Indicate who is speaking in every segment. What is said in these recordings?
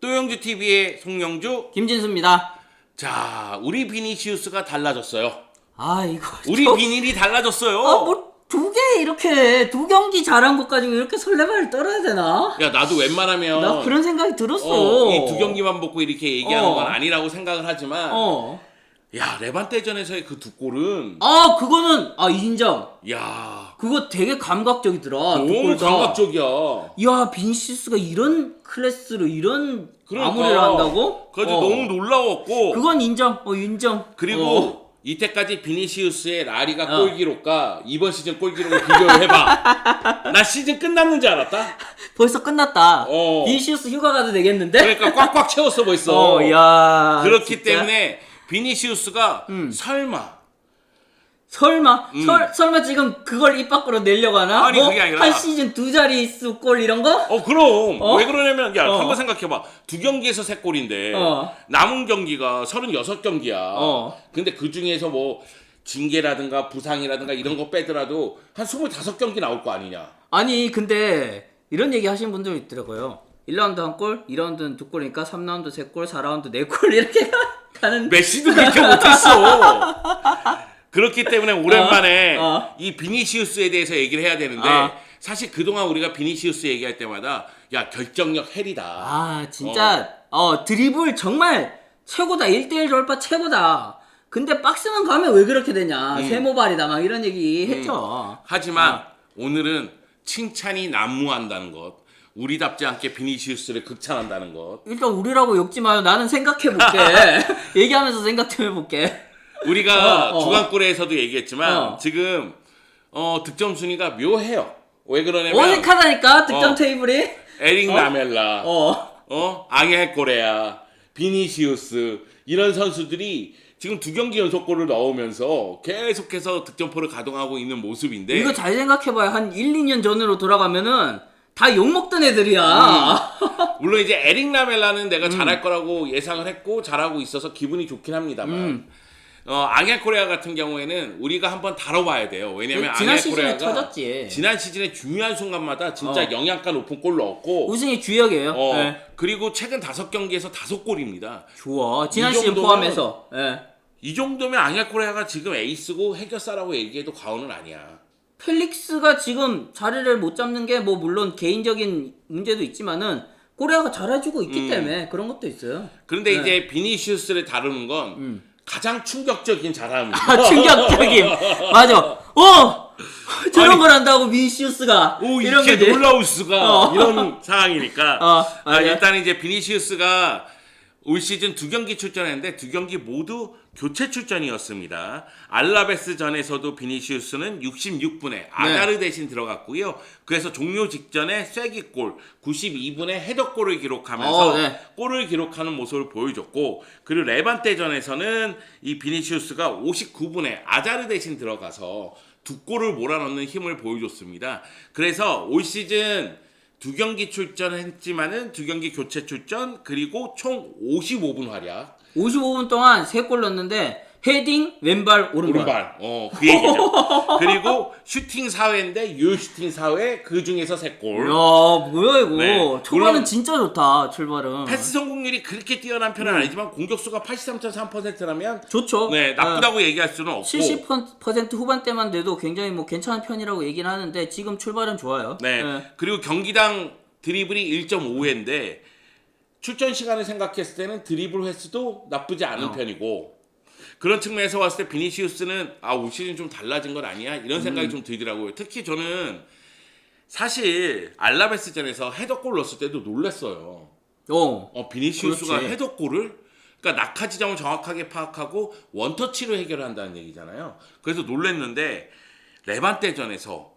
Speaker 1: 또영주TV의 송영주
Speaker 2: 김진수입니다.
Speaker 1: 자, 우리 비니시우스가 달라졌어요.
Speaker 2: 이거
Speaker 1: 우리 비닐이 달라졌어요.
Speaker 2: 뭐 두 개 이렇게 두 경기 잘한 것 가지고 이렇게 설레발을 떨어야 되나?
Speaker 1: 야, 나도 웬만하면
Speaker 2: 나 그런 생각이 들었어.
Speaker 1: 이 두 경기만 보고 이렇게 얘기하는 건 아니라고 생각을 하지만 야, 레반테전에서의 그 두 골은
Speaker 2: 그거는 인정.
Speaker 1: 야,
Speaker 2: 그거 되게 감각적이더라.
Speaker 1: 너무 감각적이야.
Speaker 2: 야, 비니시우스가 이런 클래스로 이런
Speaker 1: 그러니까.
Speaker 2: 마무리를 한다고?
Speaker 1: 그래서 너무 놀라웠고
Speaker 2: 그건 인정. 인정.
Speaker 1: 그리고 이때까지 비니시우스의 라리가 골 기록과 이번 시즌 골 기록을 비교해봐. 나 시즌 끝났는 줄 알았다.
Speaker 2: 벌써 끝났다. 비니시우스 휴가 가도 되겠는데?
Speaker 1: 그러니까 꽉꽉 채웠어 벌써.
Speaker 2: 야.
Speaker 1: 그렇기
Speaker 2: 진짜?
Speaker 1: 때문에 비니시우스가
Speaker 2: 설마 지금 그걸 입 밖으로 내려고 하나?
Speaker 1: 아니, 그게 아니라
Speaker 2: 한 시즌 두 자릿수 골 이런 거?
Speaker 1: 그럼 왜 그러냐면 한번 생각해봐. 두 경기에서 3골인데 남은 경기가 36경기야. 근데 그 중에서 뭐 징계라든가 부상이라든가 이런 거 빼더라도 한 25경기 나올 거 아니냐.
Speaker 2: 아니 근데 이런 얘기 하시는 분들 있더라고요. 1라운드 한 골, 2라운드는 두 골이니까 3라운드 3골, 4라운드 4골 이렇게 가는.
Speaker 1: 메시도 그렇게 못했어. 그렇기 때문에 오랜만에 이 비니시우스에 대해서 얘기를 해야 되는데 사실 그동안 우리가 비니시우스 얘기할 때마다 야, 결정력 헬이다.
Speaker 2: 진짜 드리블 정말 최고다. 1대1 돌파 최고다. 근데 박스만 가면 왜 그렇게 되냐. 세모발이다 막 이런 얘기 했죠.
Speaker 1: 하지만 오늘은 칭찬이 난무한다는 것, 우리답지 않게 비니시우스를 극찬한다는 것.
Speaker 2: 일단 우리라고 욕지 마요. 나는 생각해볼게. 얘기하면서 생각 좀 해볼게.
Speaker 1: 우리가 주간골에서도 얘기했지만 지금 득점 순위가 묘해요. 왜 그러냐면
Speaker 2: 어색하다니까 득점 테이블이.
Speaker 1: 에릭 라멜라, 앙헬 코레아, 비니시우스 이런 선수들이 지금 두 경기 연속골을 넣으면서 계속해서 득점포를 가동하고 있는 모습인데
Speaker 2: 이거 잘 생각해봐요. 한 1, 2년 전으로 돌아가면은 다 욕먹던 애들이야.
Speaker 1: 물론 이제 에릭 라멜라는 내가 잘할 거라고 예상을 했고 잘하고 있어서 기분이 좋긴 합니다만 앙헬 코레아 같은 경우에는 우리가 한번 다뤄봐야 돼요. 왜냐면
Speaker 2: 지난
Speaker 1: 앙헬
Speaker 2: 시즌에
Speaker 1: 코레아가
Speaker 2: 터졌지.
Speaker 1: 지난 시즌에 중요한 순간마다 진짜 영양가 높은 골 넣었고
Speaker 2: 우승이 주역이에요. 네.
Speaker 1: 그리고 최근 5경기에서 5골입니다.
Speaker 2: 좋아. 지난 시즌 포함해서.
Speaker 1: 이 정도면 앙헬 코레아가 지금 에이스고 해결사라고 얘기해도 과언은 아니야.
Speaker 2: 펠릭스가 지금 자리를 못 잡는 게 뭐 물론 개인적인 문제도 있지만은 코레아가 잘해주고 있기 때문에 그런 것도 있어요.
Speaker 1: 그런데 이제 비니시우스를 다루는 건 가장 충격적인 잘함입니다.
Speaker 2: 충격적인. 맞아. 저런 걸 한다고 비니시우스가. 이런
Speaker 1: 이렇게
Speaker 2: 거지.
Speaker 1: 놀라울 수가 이런 상황이니까.
Speaker 2: 맞아.
Speaker 1: 일단 이제 비니시우스가 올 시즌 2경기 출전했는데 2경기 모두 교체 출전이었습니다. 알라베스전에서도 비니시우스는 66분에 아자르 대신 들어갔고요. 그래서 종료 직전에 쐐기골 92분에 헤더골을 기록하면서 골을 기록하는 모습을 보여줬고, 그리고 레반테전에서는 이 비니시우스가 59분에 아자르 대신 들어가서 두 골을 몰아넣는 힘을 보여줬습니다. 그래서 올 시즌 2경기 출전했지만은 2경기 교체 출전, 그리고 총 55분 활약.
Speaker 2: 55분 동안 3골 넣었는데 헤딩, 왼발, 오른발.
Speaker 1: 그 얘기죠. 그리고 슈팅 4회인데 유슈팅 4회, 그 중에서 3골.
Speaker 2: 야, 뭐야 이거.
Speaker 1: 네.
Speaker 2: 초반은 진짜 좋다. 출발은.
Speaker 1: 패스 성공률이 그렇게 뛰어난 편은 아니지만 공격수가 83.3%라면
Speaker 2: 좋죠.
Speaker 1: 나쁘다고 얘기할 수는 없고
Speaker 2: 70% 후반대만 돼도 굉장히 뭐 괜찮은 편이라고 얘기는 하는데 지금 출발은 좋아요.
Speaker 1: 그리고 경기당 드리블이 1.5회인데 출전 시간을 생각했을 때는 드리블 횟수도 나쁘지 않은 편이고, 그런 측면에서 봤을 때 비니시우스는 올 시즌 좀 달라진 건 아니야? 이런 생각이 좀 들더라고요. 특히 저는 사실 알라베스전에서 헤더골 넣었을 때도 놀랐어요. 비니시우스가
Speaker 2: 그렇지.
Speaker 1: 헤더골을, 그러니까 낙하 지점을 정확하게 파악하고 원터치로 해결한다는 얘기잖아요. 그래서 놀랐는데 레반테전에서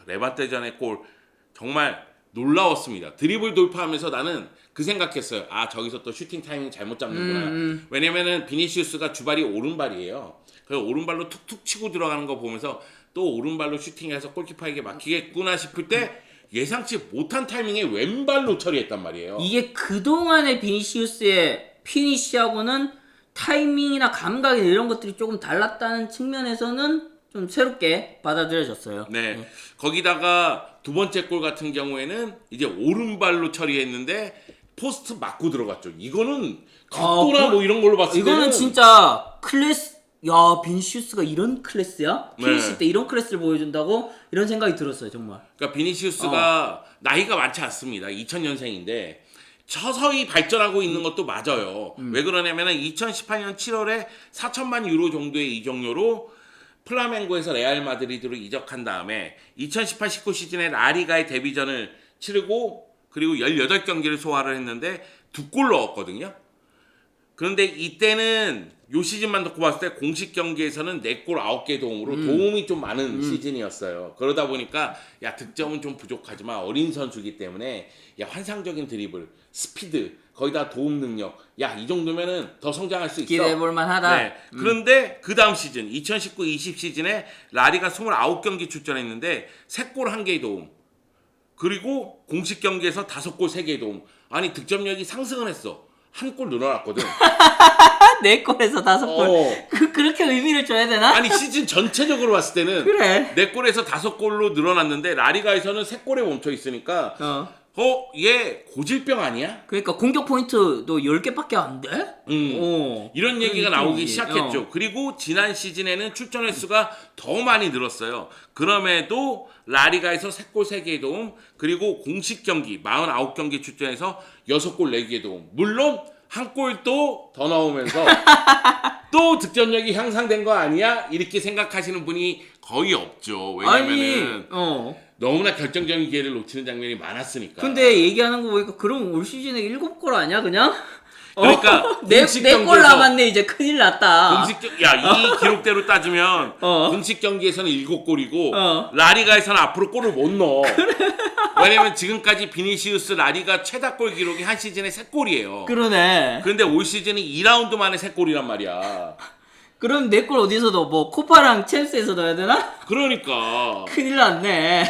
Speaker 1: 레반테전의 골 정말 놀라웠습니다. 드리블 돌파하면서 나는 그 생각했어요. 저기서 또 슈팅 타이밍 잘못 잡는구나. 왜냐면은 비니시우스가 주발이 오른발이에요. 그래서 오른발로 툭툭 치고 들어가는 거 보면서 또 오른발로 슈팅해서 골키퍼에게 막히겠구나 싶을 때 예상치 못한 타이밍에 왼발로 처리했단 말이에요.
Speaker 2: 이게 그동안의 비니시우스의 피니시하고는 타이밍이나 감각이나 이런 것들이 조금 달랐다는 측면에서는 좀 새롭게 받아들여졌어요.
Speaker 1: 거기다가 두 번째 골 같은 경우에는 이제 오른발로 처리했는데 포스트 맞고 들어갔죠. 이거는 각도나 뭐 이런 걸로 봤을
Speaker 2: 이거는
Speaker 1: 때는
Speaker 2: 진짜 클래스. 야, 비니시우스가 이런 클래스야? 피니시
Speaker 1: 네.
Speaker 2: 때 이런 클래스를 보여준다고? 이런 생각이 들었어요, 정말.
Speaker 1: 그러니까 비니시우스가 나이가 많지 않습니다. 2000년생인데 서서히 발전하고 있는 것도 맞아요. 왜 그러냐면은 2018년 7월에 4천만 유로 정도의 이적료로 플라멩고에서 레알 마드리드로 이적한 다음에 2018-19 시즌에 라리가의 데뷔전을 치르고 그리고 18경기를 소화를 했는데 2골 넣었거든요. 그런데 이때는 요 시즌만 놓고 봤을 때 공식 경기에서는 4골 9개 도움으로 도움이 좀 많은 시즌이었어요. 그러다 보니까 야 득점은 좀 부족하지만 어린 선수이기 때문에 야 환상적인 드리블, 스피드, 거기다 도움 능력 야 이 정도면은 더 성장할 수 있어.
Speaker 2: 기대해볼 만하다.
Speaker 1: 네. 그런데 그 다음 시즌 2019-20 시즌에 라리가 29경기 출전했는데 3골 1개의 도움 그리고 공식 경기에서 5골 3개의 도움 아니 득점력이 상승을 했어. 한 골 늘어났거든.
Speaker 2: 4골에서 5골. 그렇게 의미를 줘야 되나?
Speaker 1: 아니 시즌 전체적으로 봤을 때는
Speaker 2: 그래.
Speaker 1: 4골에서 5골로 늘어났는데 라리가에서는 3골에 멈춰 있으니까 얘 고질병 아니야?
Speaker 2: 그러니까 공격 포인트도 10개밖에 안 돼?
Speaker 1: 이런
Speaker 2: 그런
Speaker 1: 얘기가
Speaker 2: 느낌이지.
Speaker 1: 나오기 시작했죠. 그리고 지난 시즌에는 출전 횟수가 더 많이 늘었어요. 그럼에도 라리가에서 3골 3개의 도움 그리고 공식 경기 49경기 출전해서 6골 4개의 도움 물론 한 골도 더 넣으면서 또 득점력이 향상된 거 아니야? 이렇게 생각하시는 분이 거의 없죠. 왜냐면은 너무나 결정적인 기회를 놓치는 장면이 많았으니까.
Speaker 2: 근데 얘기하는 거 보니까 그럼 올 시즌에 7골 아니야 그냥?
Speaker 1: 그러니까 공식
Speaker 2: 4골
Speaker 1: 경기에서-
Speaker 2: 남았네 이제 큰일 났다.
Speaker 1: 이 기록대로 따지면 공식 경기에서는 7골이고 라리가에서는 앞으로 골을 못 넣어. 왜냐면 지금까지 비니시우스 라리가 최다골 기록이 한 시즌에 3골이에요.
Speaker 2: 그러네.
Speaker 1: 그런데 올 시즌이 2라운드 만에 3골이란 말이야.
Speaker 2: 그럼 4골 어디서 넣어? 뭐 코파랑 챔스에서 넣어야 되나?
Speaker 1: 그러니까.
Speaker 2: 큰일 났네.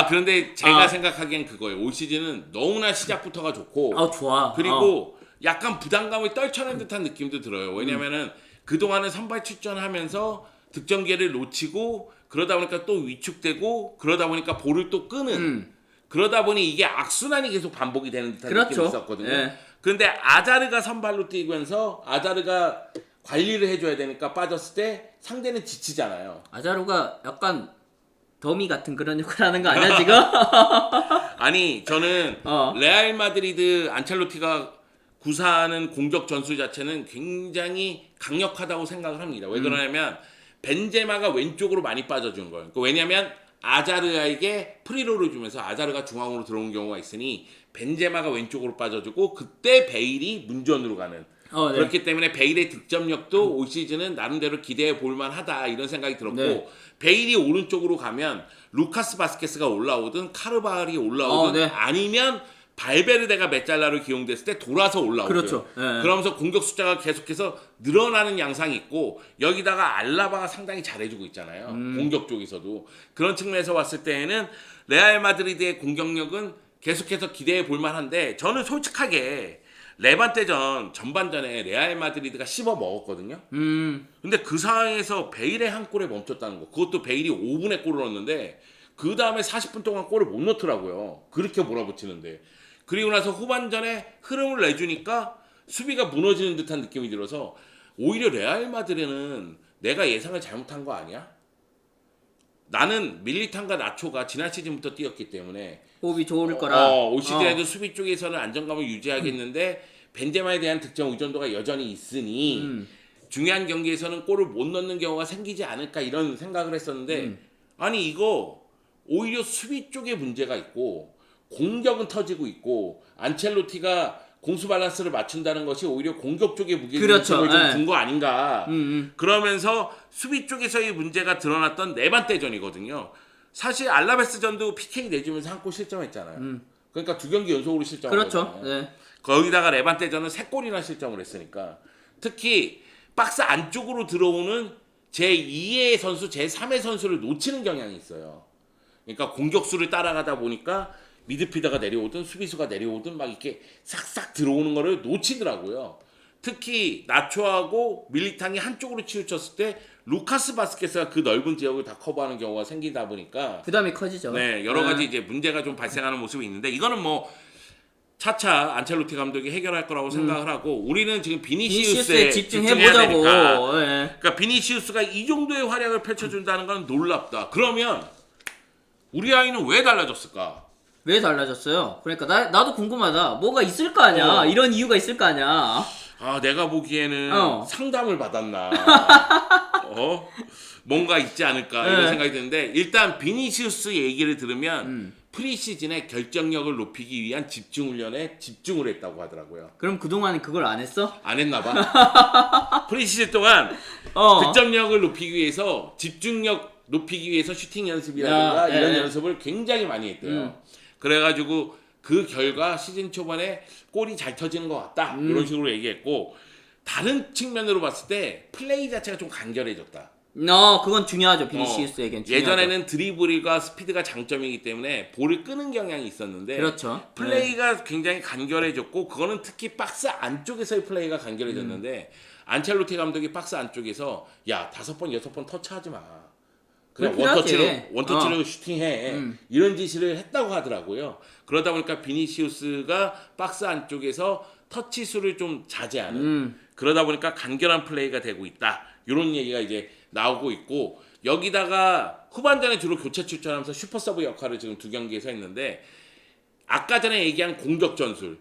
Speaker 1: 그런데 제가 생각하기엔 그거예요. 올 시즌은 너무나 시작부터가 좋고
Speaker 2: 좋아.
Speaker 1: 그리고 약간 부담감을 떨쳐낸 듯한 느낌도 들어요. 왜냐면은 그동안은 선발 출전하면서 득점 기회를 놓치고 그러다 보니까 또 위축되고 그러다 보니까 볼을 또 끄는 그러다 보니 이게 악순환이 계속 반복이 되는 듯한
Speaker 2: 그렇죠.
Speaker 1: 느낌이 있었거든요.
Speaker 2: 예.
Speaker 1: 그런데 아자르가 선발로 뛰면서 아자르가 관리를 해줘야 되니까 빠졌을 때 상대는 지치잖아요.
Speaker 2: 아자루가 약간 더미 같은 그런 역할 하는 거 아니야 지금?
Speaker 1: 아니 저는 레알 마드리드 안첼로티가 구사하는 공격 전술 자체는 굉장히 강력하다고 생각을 합니다. 왜 그러냐면 벤제마가 왼쪽으로 많이 빠져준 거예요. 왜냐면 아자르에게 프리로를 주면서 아자르가 중앙으로 들어오는 경우가 있으니 벤제마가 왼쪽으로 빠져주고 그때 베일이 문전으로 가는
Speaker 2: 네.
Speaker 1: 그렇기 때문에 베일의 득점력도 올 시즌은 나름대로 기대해 볼 만하다 이런 생각이 들었고
Speaker 2: 네.
Speaker 1: 베일이 오른쪽으로 가면 루카스 바스케스가 올라오든 카르발이 올라오든
Speaker 2: 네.
Speaker 1: 아니면 발베르데가 메잘라로 기용됐을 때 돌아서 올라오고요.
Speaker 2: 그렇죠. 네.
Speaker 1: 그러면서 공격 숫자가 계속해서 늘어나는 양상이 있고 여기다가 알라바가 상당히 잘해주고 있잖아요. 공격 쪽에서도. 그런 측면에서 봤을 때에는 레알 마드리드의 공격력은 계속해서 기대해 볼 만한데 저는 솔직하게 레반테전 전반전에 레알 마드리드가 씹어 먹었거든요. 근데 그 상황에서 베일의 한 골에 멈췄다는 거. 그것도 베일이 5분에 골을 넣었는데 그 다음에 40분 동안 골을 못 넣더라고요. 그렇게 몰아붙이는데. 그리고 나서 후반전에 흐름을 내주니까 수비가 무너지는 듯한 느낌이 들어서 오히려 레알 마드리드는 내가 예상을 잘못한 거 아니야? 나는 밀리탄과 나초가 지난 시즌부터 뛰었기 때문에
Speaker 2: 호흡이 좋을 거라.
Speaker 1: 올 시즌에도 수비 쪽에서는 안정감을 유지하겠는데 벤제마에 대한 득점 의존도가 여전히 있으니 중요한 경기에서는 골을 못 넣는 경우가 생기지 않을까 이런 생각을 했었는데 아니 이거 오히려 수비 쪽에 문제가 있고 공격은 터지고 있고 안첼로티가 공수 밸런스를 맞춘다는 것이 오히려 공격 쪽에 무게중심을
Speaker 2: 그렇죠.
Speaker 1: 좀
Speaker 2: 네.
Speaker 1: 둔 거 아닌가. 그러면서 수비 쪽에서의 문제가 드러났던 네반떼전이거든요. 사실 알라베스전도 PK 내주면서 한 골 실점했잖아요. 그러니까 2경기 연속으로 실점한
Speaker 2: 그렇죠.
Speaker 1: 거잖아요.
Speaker 2: 네.
Speaker 1: 거기다가 레반떼전은 3골이나 실점을 했으니까 특히 박스 안쪽으로 들어오는 제2의 선수, 제3의 선수를 놓치는 경향이 있어요. 그러니까 공격수를 따라가다 보니까 미드필더가 내려오든 수비수가 내려오든 막 이렇게 싹싹 들어오는 거를 놓치더라고요. 특히 나초하고 밀리탄이 한쪽으로 치우쳤을 때 루카스 바스케스가 그 넓은 지역을 다 커버하는 경우가 생기다 보니까
Speaker 2: 부담이 커지죠.
Speaker 1: 네, 여러 가지 이제 문제가 좀 발생하는 모습이 있는데 이거는 뭐 차차 안첼로티 감독이 해결할 거라고 생각을 하고 우리는 지금
Speaker 2: 비니시우스에
Speaker 1: 비니시우스에 집중해야
Speaker 2: 집중해보자고.
Speaker 1: 되니까.
Speaker 2: 예.
Speaker 1: 그러니까 비니시우스가 이 정도의 활약을 펼쳐준다는 건 놀랍다. 그러면 우리 아이는 왜 달라졌을까?
Speaker 2: 왜 달라졌어요? 그러니까 나도 궁금하다. 뭐가 있을 거 아니야. 이런 이유가 있을 거 아니야.
Speaker 1: 아, 내가 보기에는 상담을 받았나. 뭔가 있지 않을까 이런
Speaker 2: 네.
Speaker 1: 생각이 드는데 일단 비니시우스 얘기를 들으면 프리시즌에 결정력을 높이기 위한 집중 훈련에 집중을 했다고 하더라고요.
Speaker 2: 그럼 그동안 그걸 안 했어?
Speaker 1: 안 했나 봐. 프리시즌 동안 득점력을 높이기 위해서 집중력 높이기 위해서 슈팅 연습이라든가 이런 연습을 굉장히 많이 했대요. 그래가지고 그 결과 시즌 초반에 골이 잘 터지는 것 같다 이런 식으로 얘기했고 다른 측면으로 봤을 때 플레이 자체가 좀 간결해졌다.
Speaker 2: 그건 중요하죠. 비니시우스에겐 중요하죠.
Speaker 1: 예전에는 드리블과 스피드가 장점이기 때문에 볼을 끄는 경향이 있었는데
Speaker 2: 그렇죠.
Speaker 1: 플레이가 굉장히 간결해졌고 그거는 특히 박스 안쪽에서의 플레이가 간결해졌는데 안첼로티 감독이 박스 안쪽에서 야 5번 6번 터치하지 마. 그냥 원터치로 슈팅해. 이런 지시를 했다고 하더라고요. 그러다 보니까 비니시우스가 박스 안쪽에서 터치 수를 좀 자제하는 그러다 보니까 간결한 플레이가 되고 있다. 이런 얘기가 이제 나오고 있고 여기다가 후반전에 주로 교체 출전하면서 슈퍼서브 역할을 지금 2경기에서 했는데 아까 전에 얘기한 공격 전술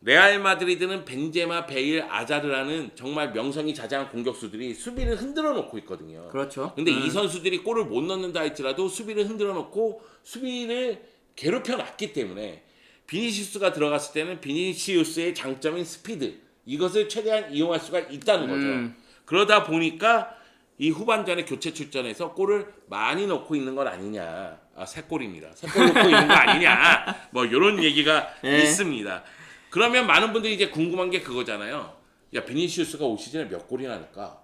Speaker 1: 레알 마드리드는 벤제마, 베일, 아자르라는 정말 명성이 자자한 공격수들이 수비를 흔들어 놓고 있거든요.
Speaker 2: 그렇죠.
Speaker 1: 근데 이 선수들이 골을 못 넣는다 할지라도 수비를 흔들어 놓고 수비를 괴롭혀 놨기 때문에 비니시우스가 들어갔을 때는 비니시우스의 장점인 스피드 이것을 최대한 이용할 수가 있다는 거죠. 그러다 보니까 이 후반전에 교체 출전해서 골을 많이 넣고 있는 건 아니냐. 3골입니다. 3골 넣고 있는 거 아니냐. 뭐 이런 얘기가 있습니다. 그러면 많은 분들이 이제 궁금한 게 그거잖아요. 야 비니시우스가 올 시즌에 몇 골이나 넣을까?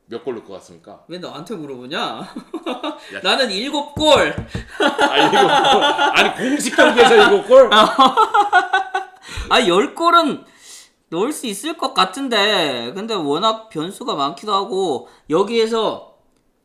Speaker 1: 몇 골 넣을 것 같습니까?
Speaker 2: 왜 너한테 물어보냐? 나는 7골.
Speaker 1: 아니 공식 경기에서 7골?
Speaker 2: 10골은 넣을 수 있을 것 같은데 근데 워낙 변수가 많기도 하고 여기에서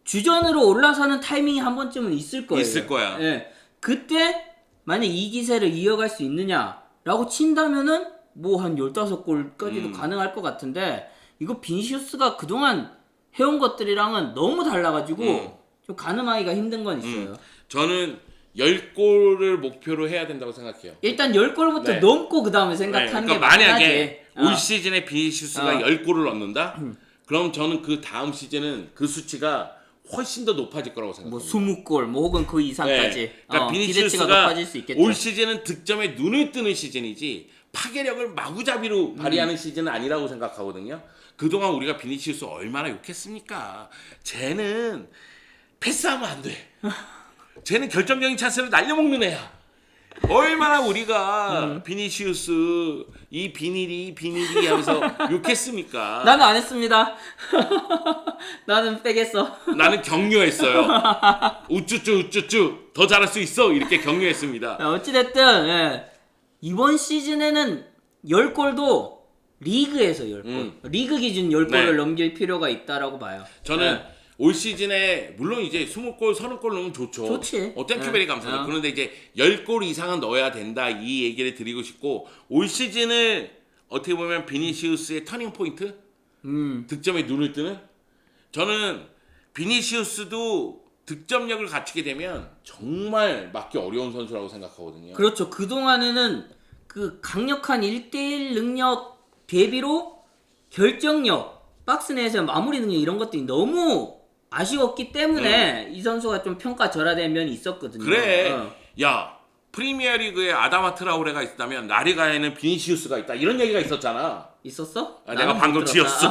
Speaker 2: 주전으로 올라서는 타이밍이 한 번쯤은 있을 거예요.
Speaker 1: 있을 거야.
Speaker 2: 예. 그때 만약 이 기세를 이어갈 수 있느냐라고 친다면은 뭐 한 15골까지도 가능할 것 같은데 이거 비니시우스가 그동안 해온 것들이랑은 너무 달라가지고 좀 가늠하기가 힘든 건 있어요.
Speaker 1: 저는 10골을 목표로 해야 된다고 생각해요.
Speaker 2: 일단 10골부터 넘고 그 다음에 생각하는 게
Speaker 1: 만약에
Speaker 2: 만약에
Speaker 1: 올 시즌에 비니시우스가 10골을 넣는다? 그럼 저는 그 다음 시즌은 그 수치가 훨씬 더 높아질 거라고 생각합니다.
Speaker 2: 뭐 20골 뭐 혹은 그 이상까지
Speaker 1: 네. 그러니까
Speaker 2: 기대치가
Speaker 1: 비니시우스가
Speaker 2: 높아질 수 있겠죠.
Speaker 1: 올 시즌은 득점에 눈을 뜨는 시즌이지 파괴력을 마구잡이로 발휘하는 시즌은 아니라고 생각하거든요. 그동안 우리가 비니시우스 얼마나 욕했습니까? 쟤는 패스하면 안 돼. 쟤는 결정적인 찬스를 날려먹는 애야. 얼마나 우리가 비니시우스 이 비닐이 하면서 욕했습니까?
Speaker 2: 나는 안 했습니다. 나는 빼겠어.
Speaker 1: 나는 격려했어요. 우쭈쭈 더 잘할 수 있어 이렇게 격려했습니다.
Speaker 2: 어찌됐든 이번 시즌에는 10골도 리그에서 10골 리그 기준 10골을 넘길 필요가 있다라고 봐요.
Speaker 1: 저는 올 시즌에 물론 이제 20골, 30골 넣으면 좋죠.
Speaker 2: 좋지.
Speaker 1: 땡큐베리 감사합니다. 그런데 이제 10골 이상은 넣어야 된다 이 얘기를 드리고 싶고 올 시즌을 어떻게 보면 비니시우스의 터닝 포인트? 득점에 눈을 뜨는? 저는 비니시우스도 득점력을 갖추게 되면 정말 막기 어려운 선수라고 생각하거든요.
Speaker 2: 그렇죠. 그동안에는 그 강력한 1대1 능력 대비로 결정력, 박스 내에서 마무리 능력 이런 것들이 너무 아쉬웠기 때문에 이 선수가 좀 평가절하된 면이 있었거든요.
Speaker 1: 그래. 야 프리미어리그에 아다마 트라우레가 있다면 라리가에는 비니시우스가 있다 이런 얘기가 있었잖아.
Speaker 2: 있었어?
Speaker 1: 내가 방금 지었어.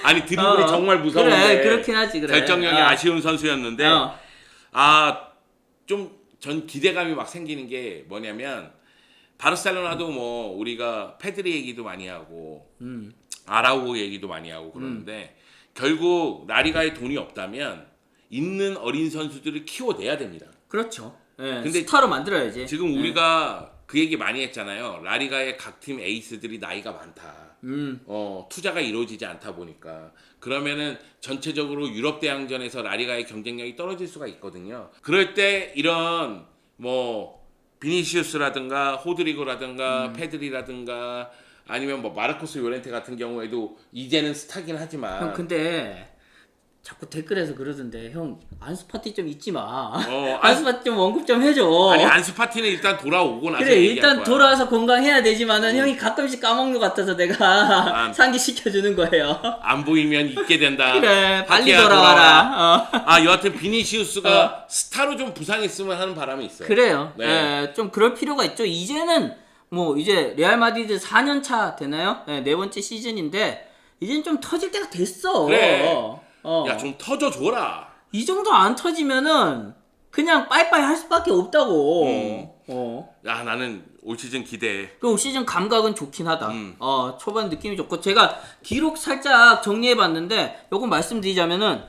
Speaker 1: 아니 드리블이 정말 무서운데
Speaker 2: 그래 그렇긴 하지. 그래.
Speaker 1: 결정력이 아쉬운 선수였는데 좀 전 기대감이 막 생기는 게 뭐냐면 바르셀로나도 뭐 우리가 페드리 얘기도 많이 하고 아라우고 얘기도 많이 하고 그러는데 결국 라리가에 돈이 없다면 있는 어린 선수들을 키워내야 됩니다.
Speaker 2: 그렇죠.
Speaker 1: 근데
Speaker 2: 스타로 만들어야지.
Speaker 1: 지금 우리가 그 얘기 많이 했잖아요. 라리가의 각 팀 에이스들이 나이가 많다. 투자가 이루어지지 않다 보니까 그러면은 전체적으로 유럽 대항전에서 라리가의 경쟁력이 떨어질 수가 있거든요. 그럴 때 이런 뭐 비니시우스라든가 호드리고라든가 페드리라든가 아니면 뭐 마르코스 요렌테 같은 경우에도 이제는 스타긴 하지만
Speaker 2: 형 근데 자꾸 댓글에서 그러던데 형 안수파티 좀 잊지 마.
Speaker 1: 아니-
Speaker 2: 안수파티 좀 언급 좀 해줘.
Speaker 1: 아니 안수파티는 일단 돌아오고 나서
Speaker 2: 그래
Speaker 1: 얘기할
Speaker 2: 일단
Speaker 1: 거야.
Speaker 2: 돌아와서 건강해야 되지만은 형이 가끔씩 까먹는 것 같아서 내가 상기시켜주는 거예요.
Speaker 1: 안 보이면 잊게 된다.
Speaker 2: 그래 빨리
Speaker 1: 파티야
Speaker 2: 돌아와라.
Speaker 1: 아 여하튼 비니시우스가 스타로 좀 부상했으면 하는 바람이 있어요.
Speaker 2: 그래요.
Speaker 1: 네.
Speaker 2: 예, 좀 그럴 필요가 있죠. 이제는 뭐 이제 레알 마드리드 4년 차 되나요? 네, 네 번째 시즌인데 이제는 좀 터질 때가 됐어.
Speaker 1: 그래.
Speaker 2: 어.
Speaker 1: 야 좀 터져줘라.
Speaker 2: 이 정도 안 터지면은 그냥 빠이빠이 할 수밖에 없다고.
Speaker 1: 야 나는 올 시즌 기대해.
Speaker 2: 그 시즌 감각은 좋긴 하다.
Speaker 1: 음.
Speaker 2: 초반 느낌이 좋고 제가 기록 살짝 정리해봤는데 요거 말씀드리자면은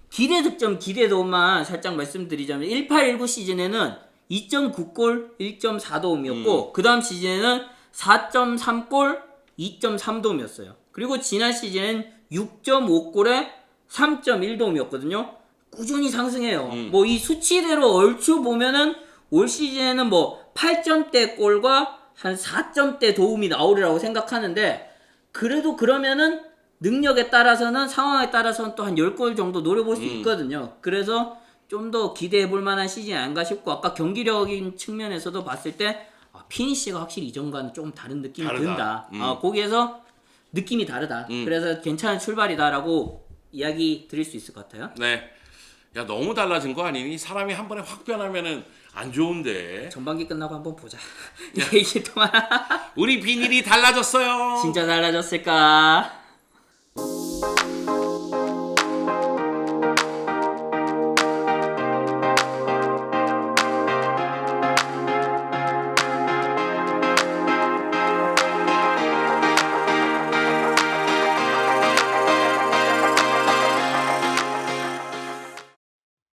Speaker 2: 기대 득점 기대 도움만 살짝 말씀드리자면 18-19 시즌에는 2.9골 1.4도움이었고 그 다음 시즌에는 4.3골 2.3도움이었어요. 그리고 지난 시즌은 6.5골에 3.1도움이었거든요. 꾸준히 상승해요. 뭐 이 수치대로 얼추 보면은 올 시즌에는 뭐 8점대 골과 한 4점대 도움이 나오리라고 생각하는데 그래도 그러면은 능력에 따라서는 상황에 따라서는 또 한 10골 정도 노려볼 수 있거든요. 그래서 좀 더 기대해볼 만한 시즌이 아닌가 싶고 아까 경기력인 측면에서도 봤을 때 피니시가 확실히 이전과는 조금 다른 느낌이
Speaker 1: 다르다.
Speaker 2: 든다. 거기에서 느낌이 다르다. 그래서 괜찮은 출발이다라고 이야기 드릴 수 있을 것 같아요.
Speaker 1: 네. 야 너무 달라진 거 아니니? 사람이 한 번에 확 변하면은 안 좋은데.
Speaker 2: 전반기 끝나고 한번 보자. 얘기 동안
Speaker 1: 우리 비닐이 달라졌어요.
Speaker 2: 진짜 달라졌을까?